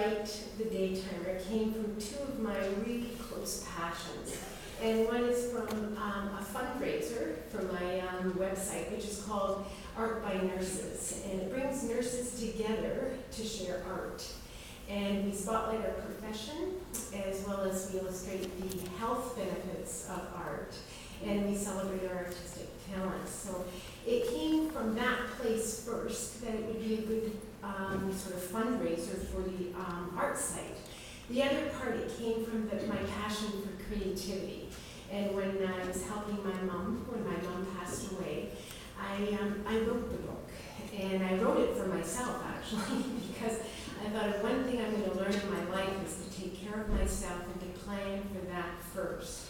write the Daytimer came from two of my really close passions. And one is from a fundraiser for my website, which is called Art by Nurses. And it brings nurses together to share art. And we spotlight our profession, as well as we illustrate the health benefits of art. And we celebrate our artistic talents. So it came from that place first, that it would be a good sort of fundraiser for the art site. The other part, it came from my passion for creativity. And when I was helping my mom, when my mom passed away, I wrote the book. And I wrote it for myself, actually, because I thought if one thing I'm going to learn in my life is to take care of myself and to plan for that first.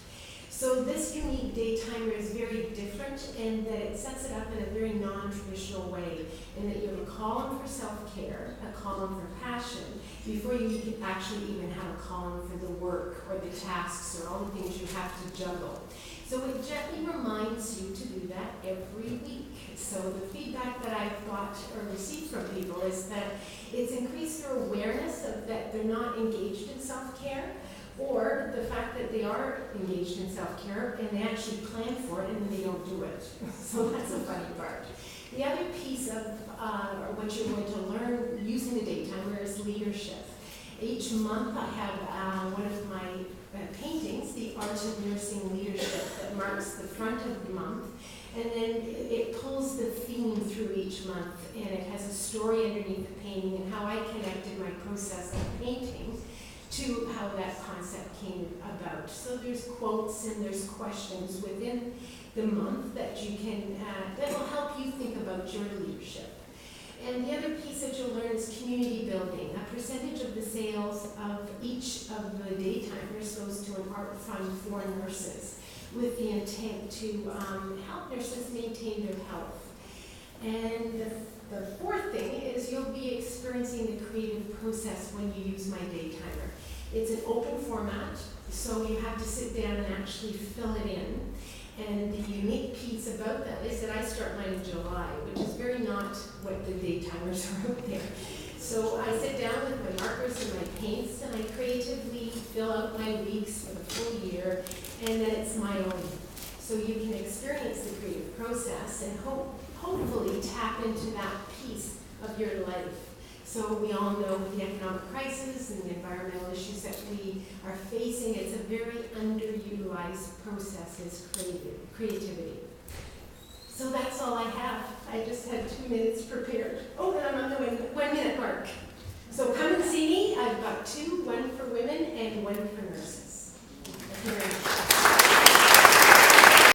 So this unique Daytimer is very different in that it sets it up in a very non-traditional way, in that you have a column for self-care, a column for passion, before you can actually even have a column for the work or the tasks or all the things you have to juggle. So it gently reminds you to do that every week. So the feedback that I've got or received from people is that it's increased their awareness of that they're not engaged in self-care, or the fact that they are engaged in self-care and they actually plan for it and then they don't do it. So that's a funny part. The other piece of what you're going to learn using the Daytimer is leadership. Each month I have one of my paintings, The Art of Nursing Leadership, that marks the front of the month. And then it pulls the theme through each month, and it has a story underneath the painting and how I connected my process of painting to how that concept came about. So there's quotes and there's questions within the month that you can, that will help you think about your leadership. And the other piece that you'll learn is community building. A percentage of the sales of each of the Daytimers goes to an art fund for nurses, with the intent to help nurses maintain their health. And the fourth thing is you'll be experiencing the creative process when you use my Daytimer. It's an open format, so you have to sit down and actually fill it in. And the unique piece about that is that I start mine in July, which is very not what the Daytimers are out there. So I sit down with my markers and my paints, and I creatively fill out my weeks for the full year, and then it's my own. So you can experience the creative process and hopefully tap into that piece of your life. So we all know with the economic crisis and the environmental issues that we are facing, it's a very underutilized process, is creativity. So that's all I have. I just had 2 minutes prepared. Oh, and I'm on the 1 minute mark. So come and see me. I've got 2, one for women and one for nurses.